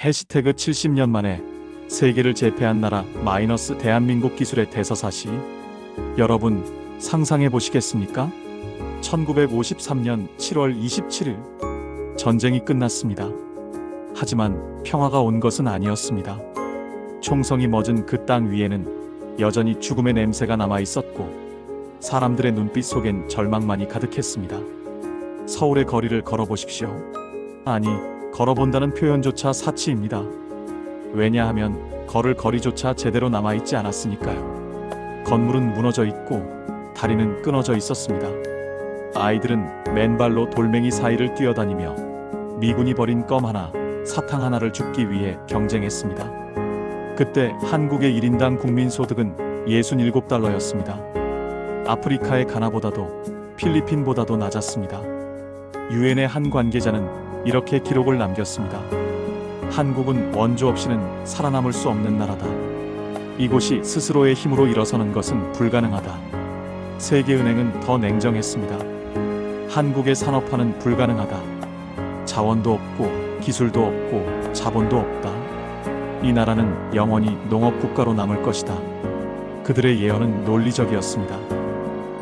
해시태그 70년 만에 세계를 제패한 나라 마이너스 대한민국 기술의 대서사시. 여러분 상상해 보시겠습니까? 1953년 7월 27일 전쟁이 끝났습니다. 하지만 평화가 온 것은 아니었습니다. 총성이 멎은 그 땅 위에는 여전히 죽음의 냄새가 남아 있었고 사람들의 눈빛 속엔 절망만이 가득했습니다. 서울의 거리를 걸어보십시오. 아니, 걸어본다는 표현조차 사치입니다. 왜냐하면 걸을 거리조차 제대로 남아있지 않았으니까요. 건물은 무너져 있고 다리는 끊어져 있었습니다. 아이들은 맨발로 돌멩이 사이를 뛰어다니며 미군이 버린 껌 하나, 사탕 하나를 줍기 위해 경쟁했습니다. 그때 한국의 1인당 국민소득은 67달러였습니다. 아프리카의 가나보다도 필리핀보다도 낮았습니다. 유엔의 한 관계자는 이렇게 기록을 남겼습니다. 한국은 원조 없이는 살아남을 수 없는 나라다. 이곳이 스스로의 힘으로 일어서는 것은 불가능하다. 세계은행은 더 냉정했습니다. 한국의 산업화는 불가능하다. 자원도 없고 기술도 없고 자본도 없다. 이 나라는 영원히 농업국가로 남을 것이다. 그들의 예언은 논리적이었습니다.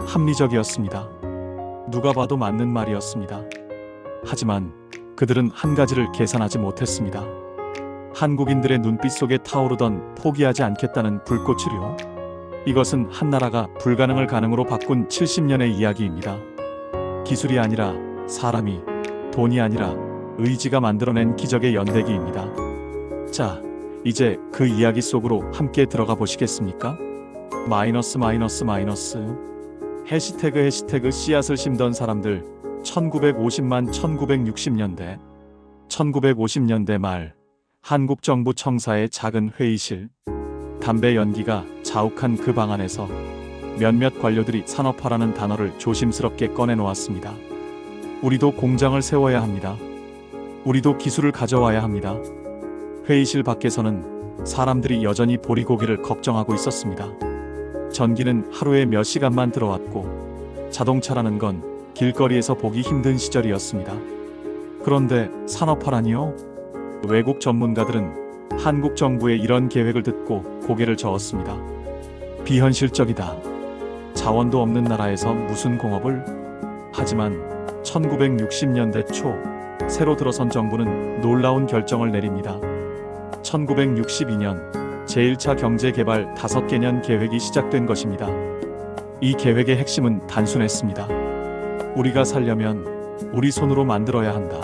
합리적이었습니다. 누가 봐도 맞는 말이었습니다. 하지만 그들은 한 가지를 계산하지 못했습니다. 한국인들의 눈빛 속에 타오르던 포기하지 않겠다는 불꽃이요. 이것은 한 나라가 불가능을 가능으로 바꾼 70년의 이야기입니다. 기술이 아니라 사람이, 돈이 아니라 의지가 만들어낸 기적의 연대기입니다. 자, 이제 그 이야기 속으로 함께 들어가 보시겠습니까? 마이너스 해시태그 씨앗을 심던 사람들. 1950만 1960년대 1950년대 말 한국 정부 청사의 작은 회의실. 담배 연기가 자욱한 그 방 안에서 몇몇 관료들이 산업화라는 단어를 조심스럽게 꺼내놓았습니다. 우리도 공장을 세워야 합니다. 우리도 기술을 가져와야 합니다. 회의실 밖에서는 사람들이 여전히 보리고기를 걱정하고 있었습니다. 전기는 하루에 몇 시간만 들어왔고 자동차라는 건 길거리에서 보기 힘든 시절이었습니다. 그런데 산업화라니요? 외국 전문가들은 한국 정부의 이런 계획을 듣고 고개를 저었습니다. 비현실적이다. 자원도 없는 나라에서 무슨 공업을? 하지만 1960년대 초 새로 들어선 정부는 놀라운 결정을 내립니다. 1962년 제1차 경제개발 5개년 계획이 시작된 것입니다. 이 계획의 핵심은 단순했습니다. 우리가 살려면 우리 손으로 만들어야 한다.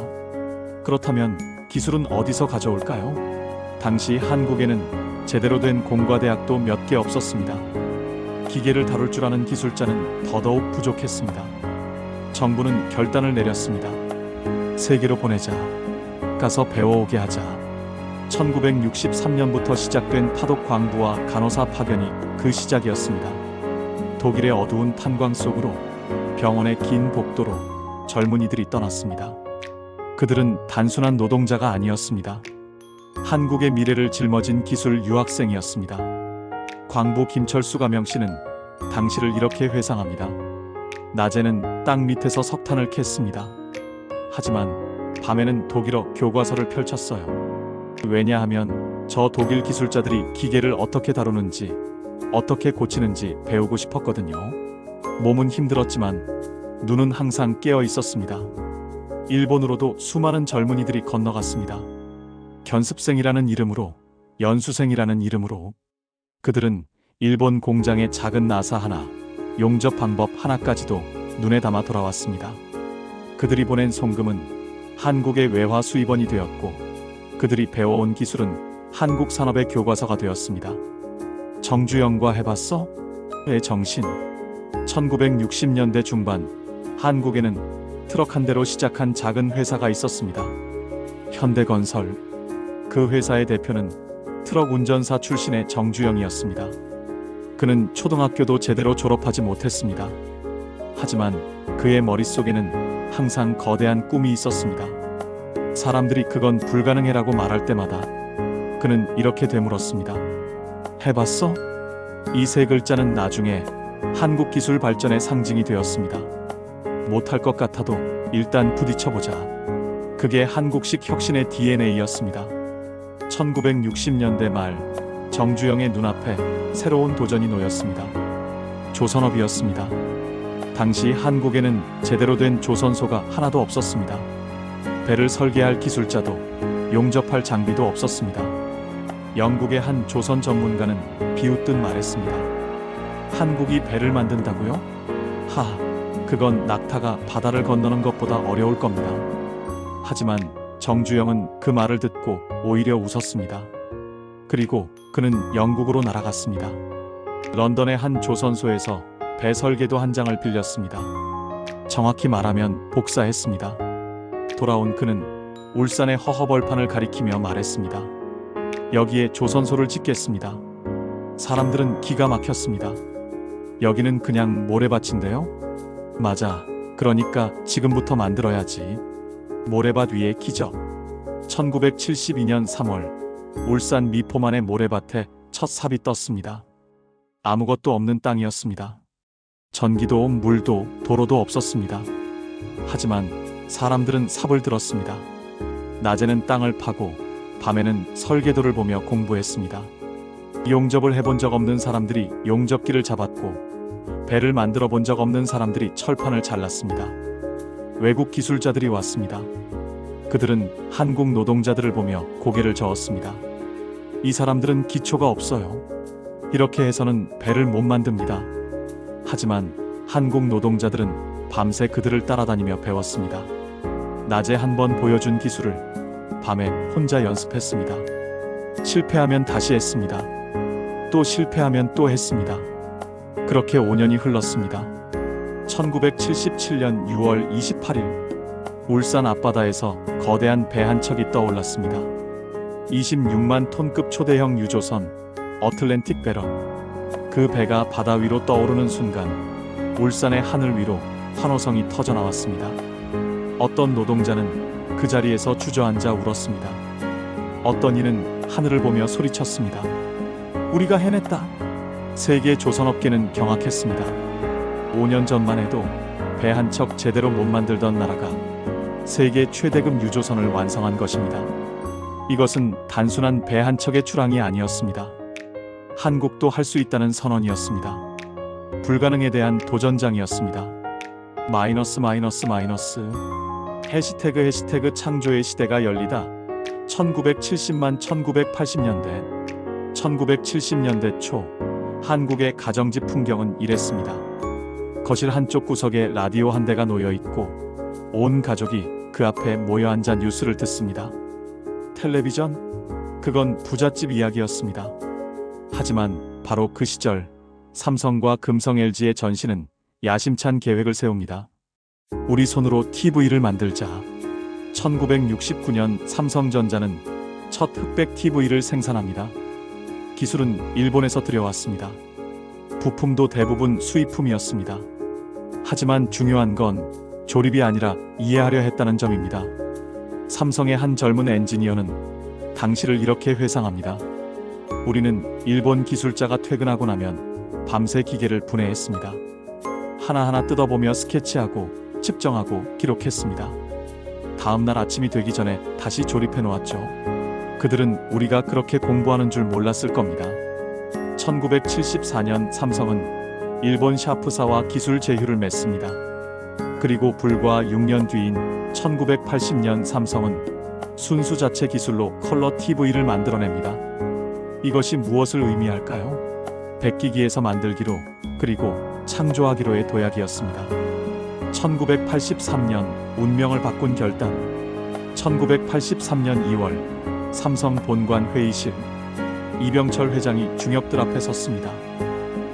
그렇다면 기술은 어디서 가져올까요? 당시 한국에는 제대로 된 공과대학도 몇 개 없었습니다. 기계를 다룰 줄 아는 기술자는 더더욱 부족했습니다. 정부는 결단을 내렸습니다. 세계로 보내자. 가서 배워오게 하자. 1963년부터 시작된 파독 광부와 간호사 파견이 그 시작이었습니다. 독일의 어두운 탄광 속으로, 병원의 긴 복도로 젊은이들이 떠났습니다. 그들은 단순한 노동자가 아니었습니다. 한국의 미래를 짊어진 기술 유학생이었습니다. 광부 김철수가 명씨는 당시를 이렇게 회상합니다. 낮에는 땅 밑에서 석탄을 캤습니다. 하지만 밤에는 독일어 교과서를 펼쳤어요. 왜냐하면 저 독일 기술자들이 기계를 어떻게 다루는지, 어떻게 고치는지 배우고 싶었거든요. 몸은 힘들었지만 눈은 항상 깨어 있었습니다. 일본으로도 수많은 젊은이들이 건너갔습니다. 견습생이라는 이름으로, 연수생이라는 이름으로. 그들은 일본 공장의 작은 나사 하나, 용접 방법 하나까지도 눈에 담아 돌아왔습니다. 그들이 보낸 송금은 한국의 외화 수입원이 되었고 그들이 배워온 기술은 한국 산업의 교과서가 되었습니다. 정주영과 해봤어? 의 정신. 1960년대 중반 한국에는 트럭 한 대로 시작한 작은 회사가 있었습니다. 현대건설. 그 회사의 대표는 트럭 운전사 출신의 정주영이었습니다. 그는 초등학교도 제대로 졸업하지 못했습니다. 하지만 그의 머릿속에는 항상 거대한 꿈이 있었습니다. 사람들이 그건 불가능해라고 말할 때마다 그는 이렇게 되물었습니다. 해봤어? 이 세 글자는 나중에 한국 기술 발전의 상징이 되었습니다. 못할 것 같아도 일단 부딪혀보자. 그게 한국식 혁신의 DNA였습니다. 1960년대 말 정주영의 눈앞에 새로운 도전이 놓였습니다. 조선업이었습니다. 당시 한국에는 제대로 된 조선소가 하나도 없었습니다. 배를 설계할 기술자도 용접할 장비도 없었습니다. 영국의 한 조선 전문가는 비웃듯 말했습니다. 한국이 배를 만든다고요? 그건 낙타가 바다를 건너는 것보다 어려울 겁니다. 하지만 정주영은 그 말을 듣고 오히려 웃었습니다. 그리고 그는 영국으로 날아갔습니다. 런던의 한 조선소에서 배 설계도 한 장을 빌렸습니다. 정확히 말하면 복사했습니다. 돌아온 그는 울산의 허허벌판을 가리키며 말했습니다. 여기에 조선소를 짓겠습니다. 사람들은 기가 막혔습니다. 여기는 그냥 모래밭인데요? 맞아. 그러니까 지금부터 만들어야지. 모래밭 위에 기적. 1972년 3월 울산 미포만의 모래밭에 첫 삽이 떴습니다. 아무것도 없는 땅이었습니다. 전기도 물도 도로도 없었습니다. 하지만 사람들은 삽을 들었습니다. 낮에는 땅을 파고 밤에는 설계도를 보며 공부했습니다. 용접을 해본 적 없는 사람들이 용접기를 잡았고 배를 만들어 본 적 없는 사람들이 철판을 잘랐습니다. 외국 기술자들이 왔습니다. 그들은 한국 노동자들을 보며 고개를 저었습니다. 이 사람들은 기초가 없어요. 이렇게 해서는 배를 못 만듭니다. 하지만 한국 노동자들은 밤새 그들을 따라다니며 배웠습니다. 낮에 한 번 보여준 기술을 밤에 혼자 연습했습니다. 실패하면 다시 했습니다. 또 실패하면 또 했습니다. 그렇게 5년이 흘렀습니다. 1977년 6월 28일 울산 앞바다에서 거대한 배 한 척이 떠올랐습니다. 26만 톤급 초대형 유조선 어틀랜틱 배런. 그 배가 바다 위로 떠오르는 순간 울산의 하늘 위로 환호성이 터져 나왔습니다. 어떤 노동자는 그 자리에서 주저앉아 울었습니다. 어떤 이는 하늘을 보며 소리쳤습니다. 우리가 해냈다. 세계 조선업계는 경악했습니다. 5년 전만 해도 배 한 척 제대로 못 만들던 나라가 세계 최대급 유조선을 완성한 것입니다. 이것은 단순한 배 한 척의 출항이 아니었습니다. 한국도 할 수 있다는 선언이었습니다. 불가능에 대한 도전장이었습니다. 마이너스 해시태그 창조의 시대가 열리다. 1970만 1980년대 1970년대 초 한국의 가정집 풍경은 이랬습니다. 거실 한쪽 구석에 라디오 한 대가 놓여 있고 온 가족이 그 앞에 모여 앉아 뉴스를 듣습니다. 텔레비전? 그건 부잣집 이야기였습니다. 하지만 바로 그 시절 삼성과 금성 LG의 전신은 야심찬 계획을 세웁니다. 우리 손으로 TV를 만들자. 1969년 삼성전자는 첫 흑백 TV를 생산합니다. 기술은 일본에서 들여왔습니다. 부품도 대부분 수입품이었습니다. 하지만 중요한 건 조립이 아니라 이해하려 했다는 점입니다. 삼성의 한 젊은 엔지니어는 당시를 이렇게 회상합니다. 우리는 일본 기술자가 퇴근하고 나면 밤새 기계를 분해했습니다. 하나하나 뜯어보며 스케치하고 측정하고 기록했습니다. 다음날 아침이 되기 전에 다시 조립해 놓았죠. 그들은 우리가 그렇게 공부하는 줄 몰랐을 겁니다. 1974년 삼성은 일본 샤프사와 기술 제휴를 맺습니다. 그리고 불과 6년 뒤인 1980년 삼성은 순수 자체 기술로 컬러 TV를 만들어냅니다. 이것이 무엇을 의미할까요? 백기기에서 만들기로 그리고 창조하기로의 도약이었습니다. 1983년 운명을 바꾼 결단. 1983년 2월 삼성 본관 회의실. 이병철 회장이 중역들 앞에 섰습니다.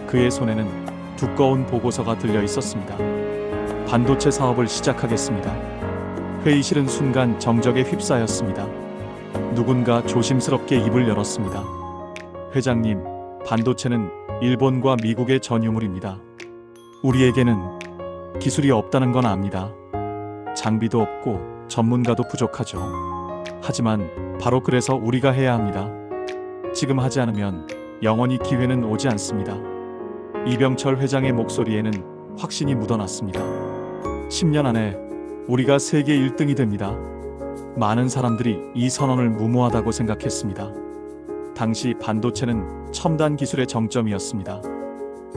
그의 손에는 두꺼운 보고서가 들려 있었습니다. 반도체 사업을 시작하겠습니다. 회의실은 순간 정적에 휩싸였습니다. 누군가 조심스럽게 입을 열었습니다. 회장님, 반도체는 일본과 미국의 전유물입니다. 우리에게는 기술이 없다는 건 압니다. 장비도 없고 전문가도 부족하죠. 하지만 바로 그래서 우리가 해야 합니다. 지금 하지 않으면 영원히 기회는 오지 않습니다. 이병철 회장의 목소리에는 확신이 묻어났습니다. 10년 안에 우리가 세계 1등이 됩니다. 많은 사람들이 이 선언을 무모하다고 생각했습니다. 당시 반도체는 첨단 기술의 정점이었습니다.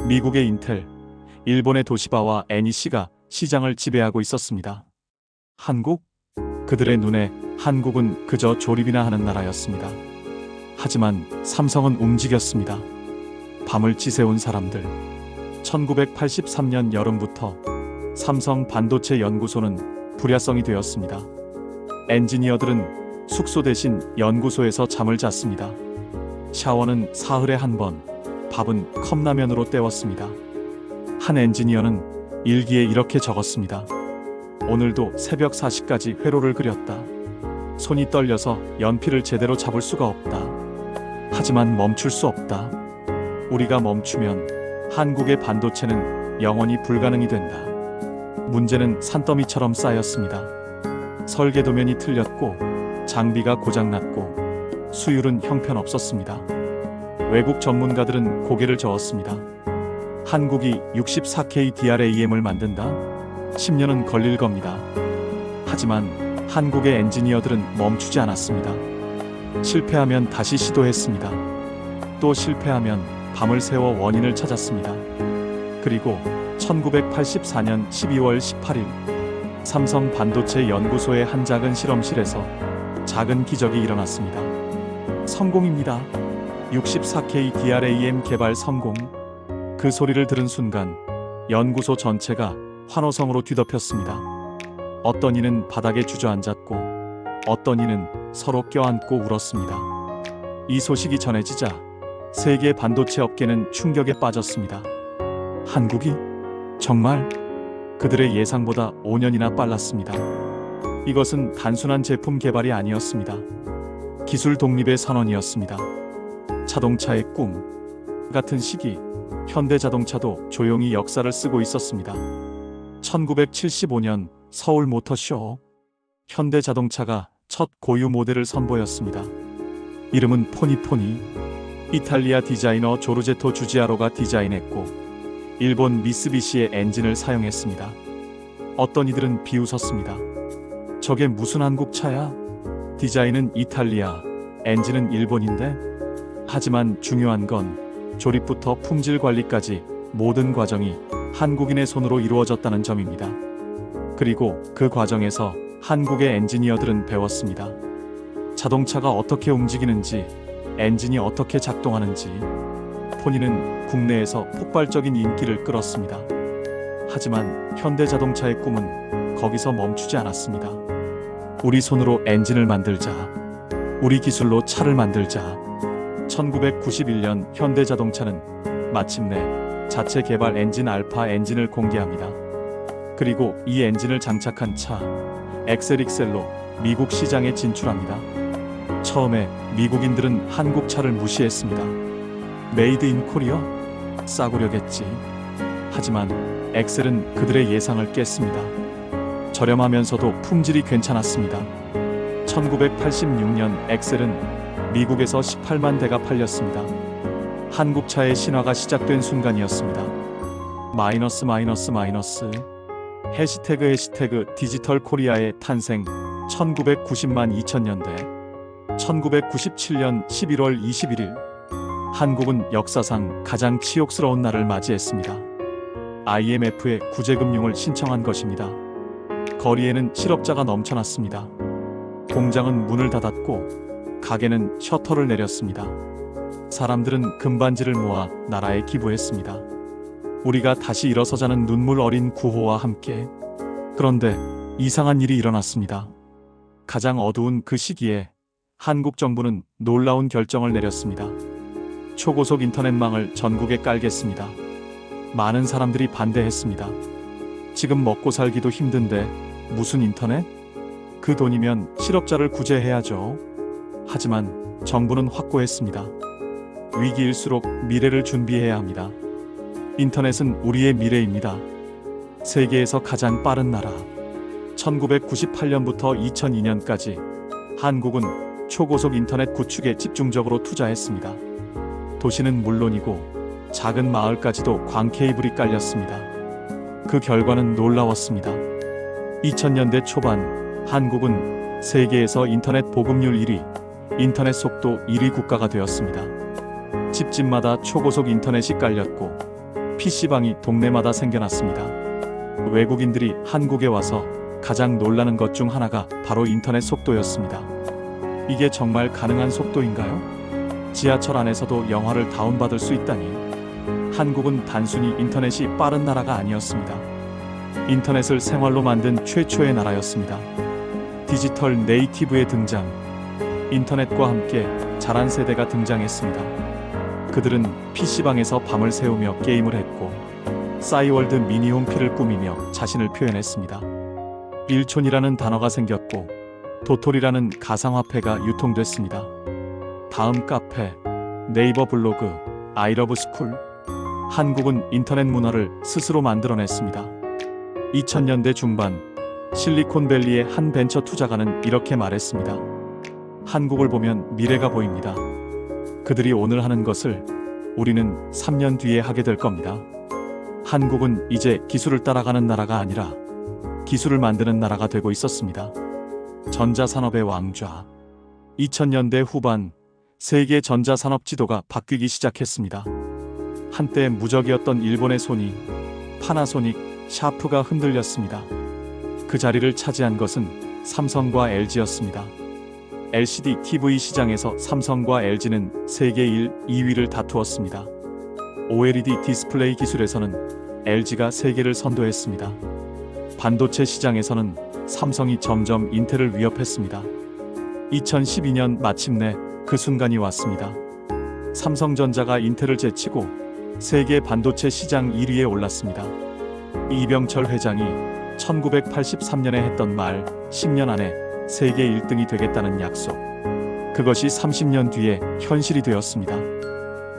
미국의 인텔, 일본의 도시바와 NEC가 시장을 지배하고 있었습니다. 한국? 그들의 눈에 한국은 그저 조립이나 하는 나라였습니다. 하지만 삼성은 움직였습니다. 밤을 지새운 사람들. 1983년 여름부터 삼성 반도체 연구소는 불야성이 되었습니다. 엔지니어들은 숙소 대신 연구소에서 잠을 잤습니다. 샤워는 사흘에 한 번, 밥은 컵라면으로 때웠습니다. 한 엔지니어는 일기에 이렇게 적었습니다. 오늘도 새벽 4시까지 회로를 그렸다. 손이 떨려서 연필을 제대로 잡을 수가 없다. 하지만 멈출 수 없다. 우리가 멈추면 한국의 반도체는 영원히 불가능이 된다. 문제는 산더미처럼 쌓였습니다. 설계도면이 틀렸고 장비가 고장났고 수율은 형편없었습니다. 외국 전문가들은 고개를 저었습니다. 한국이 64K DRAM을 만든다? 10년은 걸릴 겁니다. 하지만 한국의 엔지니어들은 멈추지 않았습니다. 실패하면 다시 시도했습니다. 또 실패하면 밤을 새워 원인을 찾았습니다. 그리고 1984년 12월 18일 삼성 반도체 연구소의 한 작은 실험실에서 작은 기적이 일어났습니다. 성공입니다. 64K DRAM 개발 성공. 그 소리를 들은 순간 연구소 전체가 환호성으로 뒤덮였습니다. 어떤 이는 바닥에 주저앉았고 어떤 이는 서로 껴안고 울었습니다. 이 소식이 전해지자 세계 반도체 업계는 충격에 빠졌습니다. 한국이? 정말? 그들의 예상보다 5년이나 빨랐습니다. 이것은 단순한 제품 개발이 아니었습니다. 기술 독립의 선언이었습니다. 자동차의 꿈 같은 시기, 현대자동차도 조용히 역사를 쓰고 있었습니다. 1975년 서울 모터쇼, 현대자동차가 첫 고유 모델을 선보였습니다. 이름은 포니포니. 이탈리아 디자이너 조르제토 주지아로가 디자인했고 일본 미쓰비시의 엔진을 사용했습니다. 어떤 이들은 비웃었습니다. 저게 무슨 한국 차야? 디자인은 이탈리아, 엔진은 일본인데? 하지만 중요한 건 조립부터 품질 관리까지 모든 과정이 한국인의 손으로 이루어졌다는 점입니다. 그리고 그 과정에서 한국의 엔지니어들은 배웠습니다. 자동차가 어떻게 움직이는지, 엔진이 어떻게 작동하는지. 포니는 국내에서 폭발적인 인기를 끌었습니다. 하지만 현대자동차의 꿈은 거기서 멈추지 않았습니다. 우리 손으로 엔진을 만들자. 우리 기술로 차를 만들자. 1991년 현대자동차는 마침내 자체 개발 엔진 알파 엔진을 공개합니다. 그리고 이 엔진을 장착한 차 엑셀로 미국 시장에 진출합니다. 처음에 미국인들은 한국 차를 무시했습니다. 메이드 인 코리아? 싸구려겠지. 하지만 엑셀은 그들의 예상을 깼습니다. 저렴하면서도 품질이 괜찮았습니다. 1986년 엑셀은 미국에서 18만 대가 팔렸습니다. 한국차의 신화가 시작된 순간이었습니다. 해시태그 디지털 코리아의 탄생. 1990만 2000년대 1997년 11월 21일 한국은 역사상 가장 치욕스러운 날을 맞이했습니다. IMF에 구제금융을 신청한 것입니다. 거리에는 실업자가 넘쳐났습니다. 공장은 문을 닫았고 가게는 셔터를 내렸습니다. 사람들은 금반지를 모아 나라에 기부했습니다. 우리가 다시 일어서자는 눈물 어린 구호와 함께. 그런데 이상한 일이 일어났습니다. 가장 어두운 그 시기에 한국 정부는 놀라운 결정을 내렸습니다. 초고속 인터넷망을 전국에 깔겠습니다. 많은 사람들이 반대했습니다. 지금 먹고 살기도 힘든데 무슨 인터넷? 그 돈이면 실업자를 구제해야죠. 하지만 정부는 확고했습니다. 위기일수록 미래를 준비해야 합니다. 인터넷은 우리의 미래입니다. 세계에서 가장 빠른 나라. 1998년부터 2002년까지 한국은 초고속 인터넷 구축에 집중적으로 투자했습니다. 도시는 물론이고 작은 마을까지도 광 케이블이 깔렸습니다. 그 결과는 놀라웠습니다. 2000년대 초반 한국은 세계에서 인터넷 보급률 1위, 인터넷 속도 1위 국가가 되었습니다. 집집마다 초고속 인터넷이 깔렸고 PC방이 동네마다 생겨났습니다. 외국인들이 한국에 와서 가장 놀라는 것 중 하나가 바로 인터넷 속도였습니다. 이게 정말 가능한 속도인가요? 지하철 안에서도 영화를 다운받을 수 있다니. 한국은 단순히 인터넷이 빠른 나라가 아니었습니다. 인터넷을 생활로 만든 최초의 나라였습니다. 디지털 네이티브의 등장, 인터넷과 함께 자란 세대가 등장했습니다. 그들은 PC방에서 밤을 새우며 게임을 했고 싸이월드 미니홈피를 꾸미며 자신을 표현했습니다. 일촌이라는 단어가 생겼고 도토리라는 가상화폐가 유통됐습니다. 다음 카페, 네이버 블로그, 아이러브 스쿨. 한국은 인터넷 문화를 스스로 만들어냈습니다. 2000년대 중반 실리콘밸리의 한 벤처 투자가는 이렇게 말했습니다. 한국을 보면 미래가 보입니다. 그들이 오늘 하는 것을 우리는 3년 뒤에 하게 될 겁니다. 한국은 이제 기술을 따라가는 나라가 아니라 기술을 만드는 나라가 되고 있었습니다. 전자산업의 왕좌. 2000년대 후반 세계 전자산업 지도가 바뀌기 시작했습니다. 한때 무적이었던 일본의 소니, 파나소닉, 샤프가 흔들렸습니다. 그 자리를 차지한 것은 삼성과 LG였습니다. LCD TV 시장에서 삼성과 LG는 세계 1, 2위를 다투었습니다. OLED 디스플레이 기술에서는 LG가 세계를 선도했습니다. 반도체 시장에서는 삼성이 점점 인텔을 위협했습니다. 2012년 마침내 그 순간이 왔습니다. 삼성전자가 인텔을 제치고 세계 반도체 시장 1위에 올랐습니다. 이병철 회장이 1983년에 했던 말, 10년 안에 세계 1등이 되겠다는 약속. 그것이 30년 뒤에 현실이 되었습니다.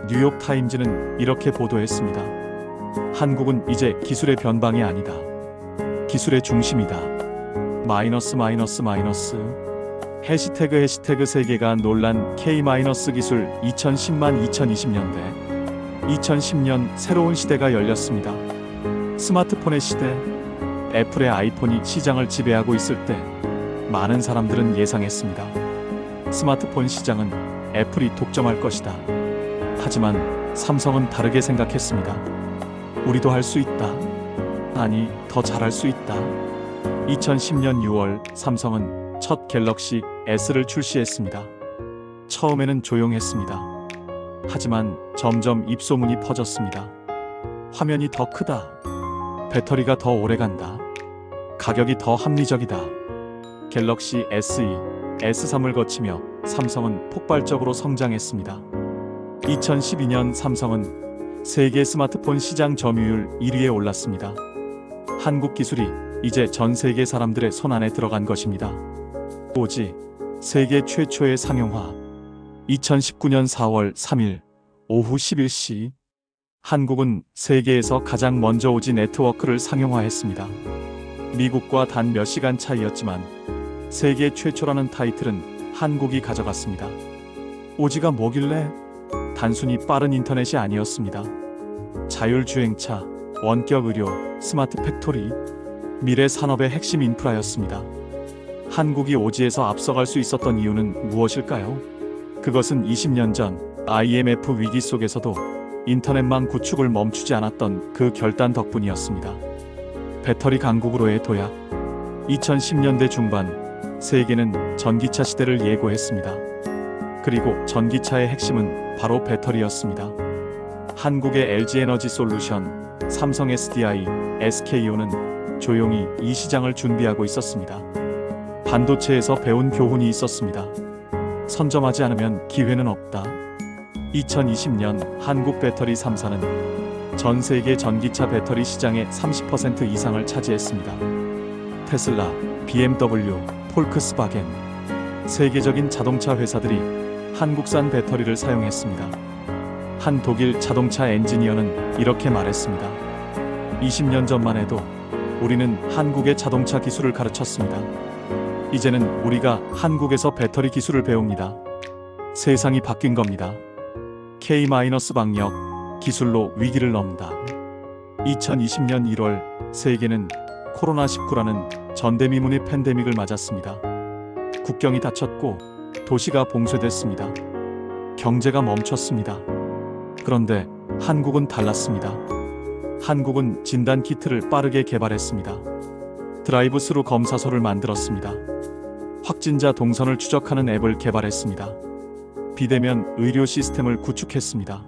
뉴욕타임즈는 이렇게 보도했습니다. 한국은 이제 기술의 변방이 아니다. 기술의 중심이다. 해시태그 세계가 놀란 K-기술 2010만 2020년대 2010년 새로운 시대가 열렸습니다. 스마트폰의 시대. 애플의 아이폰이 시장을 지배하고 있을 때 많은 사람들은 예상했습니다. 스마트폰 시장은 애플이 독점할 것이다. 하지만 삼성은 다르게 생각했습니다. 우리도 할 수 있다. 아니, 더 잘할 수 있다. 2010년 6월 삼성은 첫 갤럭시 S를 출시했습니다. 처음에는 조용했습니다. 하지만 점점 입소문이 퍼졌습니다. 화면이 더 크다. 배터리가 더 오래간다. 가격이 더 합리적이다. 갤럭시 SE, S3을 거치며 삼성은 폭발적으로 성장했습니다. 2012년 삼성은 세계 스마트폰 시장 점유율 1위에 올랐습니다. 한국 기술이 이제 전 세계 사람들의 손 안에 들어간 것입니다. 오지, 세계 최초의 상용화. 2019년 4월 3일 오후 11시 한국은 세계에서 가장 먼저 오지 네트워크를 상용화했습니다. 미국과 단 몇 시간 차이였지만 세계 최초라는 타이틀은 한국이 가져갔습니다. 오지가 뭐길래? 단순히 빠른 인터넷이 아니었습니다. 자율주행차, 원격 의료, 스마트 팩토리, 미래 산업의 핵심 인프라였습니다. 한국이 오지에서 앞서갈 수 있었던 이유는 무엇일까요? 그것은 20년 전 IMF 위기 속에서도 인터넷망 구축을 멈추지 않았던 그 결단 덕분이었습니다. 배터리 강국으로의 도약. 2010년대 중반 세계는 전기차 시대를 예고했습니다. 그리고 전기차의 핵심은 바로 배터리였습니다. 한국의 LG에너지솔루션, 삼성 SDI, SK온은 조용히 이 시장을 준비하고 있었습니다. 반도체에서 배운 교훈이 있었습니다. 선점하지 않으면 기회는 없다. 2020년 한국 배터리 3사는 전 세계 전기차 배터리 시장의 30% 이상을 차지했습니다. 테슬라, BMW, 폴크스바겐, 세계적인 자동차 회사들이 한국산 배터리를 사용했습니다. 한 독일 자동차 엔지니어는 이렇게 말했습니다. 20년 전만 해도 우리는 한국의 자동차 기술을 가르쳤습니다. 이제는 우리가 한국에서 배터리 기술을 배웁니다. 세상이 바뀐 겁니다. K-방역, 기술로 위기를 넘다. 2020년 1월 세계는 코로나19라는 전대미문의 팬데믹을 맞았습니다. 국경이 닫혔고 도시가 봉쇄됐습니다. 경제가 멈췄습니다. 그런데 한국은 달랐습니다. 한국은 진단 키트를 빠르게 개발했습니다. 드라이브 스루 검사소를 만들었습니다. 확진자 동선을 추적하는 앱을 개발했습니다. 비대면 의료 시스템을 구축했습니다.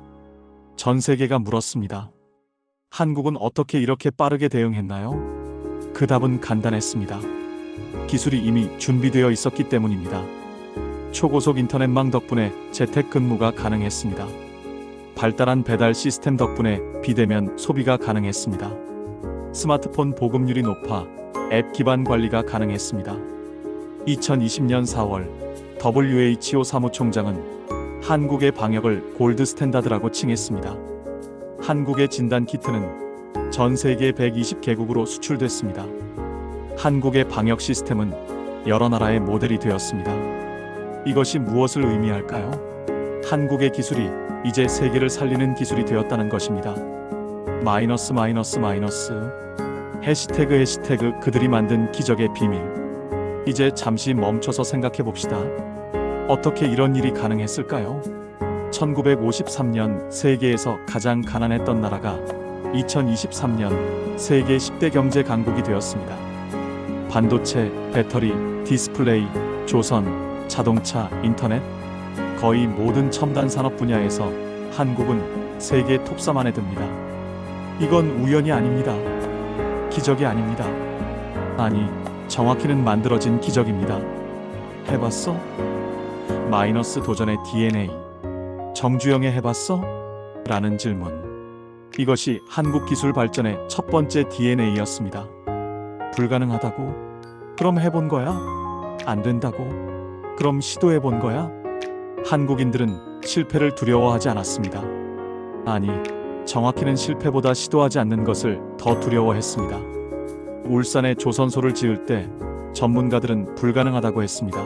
전 세계가 물었습니다. 한국은 어떻게 이렇게 빠르게 대응했나요? 그 답은 간단했습니다. 기술이 이미 준비되어 있었기 때문입니다. 초고속 인터넷망 덕분에 재택근무가 가능했습니다. 발달한 배달 시스템 덕분에 비대면 소비가 가능했습니다. 스마트폰 보급률이 높아 앱 기반 관리가 가능했습니다. 2020년 4월 WHO 사무총장은 한국의 방역을 골드 스탠다드라고 칭했습니다. 한국의 진단 키트는 전 세계 120개국으로 수출됐습니다. 한국의 방역 시스템은 여러 나라의 모델이 되었습니다. 이것이 무엇을 의미할까요? 한국의 기술이 이제 세계를 살리는 기술이 되었다는 것입니다. 마이너스 해시태그 그들이 만든 기적의 비밀. 이제 잠시 멈춰서 생각해 봅시다. 어떻게 이런 일이 가능했을까요? 1953년 세계에서 가장 가난했던 나라가 2023년 세계 10대 경제 강국이 되었습니다. 반도체, 배터리, 디스플레이, 조선, 자동차, 인터넷, 거의 모든 첨단 산업 분야에서 한국은 세계 톱3 안에 듭니다. 이건 우연이 아닙니다. 기적이 아닙니다. 아니, 정확히는 만들어진 기적입니다. 해봤어? 마이너스 도전의 DNA. 정주영의 해봤어? 라는 질문. 이것이 한국 기술 발전의 첫 번째 DNA였습니다. 불가능하다고? 그럼 해본 거야? 안 된다고? 그럼 시도해본 거야? 한국인들은 실패를 두려워하지 않았습니다. 아니, 정확히는 실패보다 시도하지 않는 것을 더 두려워했습니다. 울산에 조선소를 지을 때 전문가들은 불가능하다고 했습니다.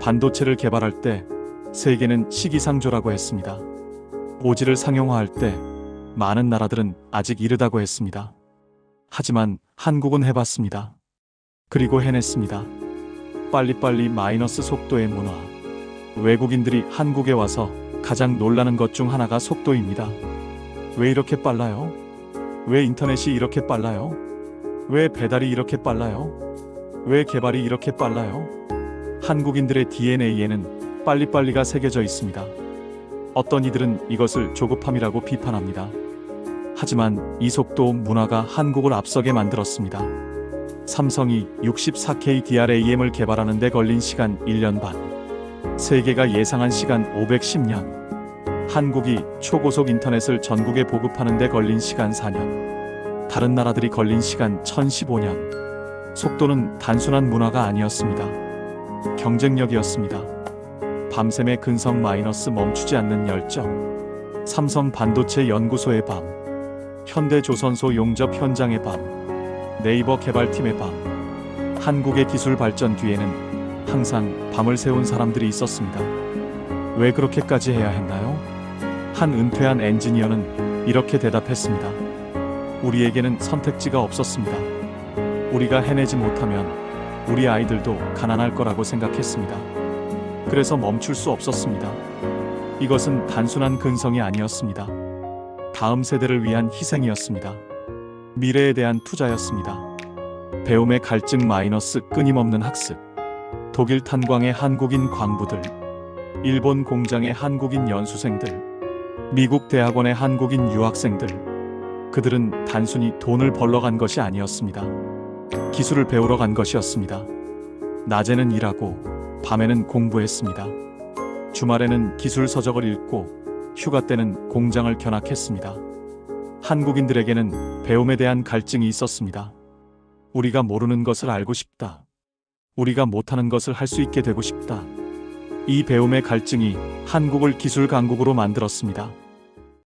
반도체를 개발할 때 세계는 시기상조라고 했습니다. 오지를 상용화할 때 많은 나라들은 아직 이르다고 했습니다. 하지만 한국은 해봤습니다. 그리고 해냈습니다. 빨리빨리 마이너스 속도의 문화. 외국인들이 한국에 와서 가장 놀라는 것 중 하나가 속도입니다. 왜 이렇게 빨라요? 왜 인터넷이 이렇게 빨라요? 왜 배달이 이렇게 빨라요? 왜 개발이 이렇게 빨라요? 한국인들의 DNA에는 빨리빨리가 새겨져 있습니다. 어떤 이들은 이것을 조급함이라고 비판합니다. 하지만 이 속도 문화가 한국을 앞서게 만들었습니다. 삼성이 64K DRAM을 개발하는 데 걸린 시간 1년 반. 세계가 예상한 시간 510년. 한국이 초고속 인터넷을 전국에 보급하는 데 걸린 시간 4년. 다른 나라들이 걸린 시간 1015년. 속도는 단순한 문화가 아니었습니다. 경쟁력이었습니다. 밤샘의 근성 마이너스 멈추지 않는 열정. 삼성 반도체 연구소의 밤. 현대조선소 용접 현장의 밤. 네이버 개발팀의 밤. 한국의 기술 발전 뒤에는 항상 밤을 새운 사람들이 있었습니다. 왜 그렇게까지 해야 했나요? 한 은퇴한 엔지니어는 이렇게 대답했습니다. 우리에게는 선택지가 없었습니다. 우리가 해내지 못하면 우리 아이들도 가난할 거라고 생각했습니다. 그래서 멈출 수 없었습니다. 이것은 단순한 근성이 아니었습니다. 다음 세대를 위한 희생이었습니다. 미래에 대한 투자였습니다. 배움의 갈증 마이너스 끊임없는 학습. 독일 탄광의 한국인 광부들, 일본 공장의 한국인 연수생들, 미국 대학원의 한국인 유학생들. 그들은 단순히 돈을 벌러 간 것이 아니었습니다. 기술을 배우러 간 것이었습니다. 낮에는 일하고 밤에는 공부했습니다. 주말에는 기술 서적을 읽고 휴가 때는 공장을 견학했습니다. 한국인들에게는 배움에 대한 갈증이 있었습니다. 우리가 모르는 것을 알고 싶다. 우리가 못하는 것을 할 수 있게 되고 싶다. 이 배움의 갈증이 한국을 기술 강국으로 만들었습니다.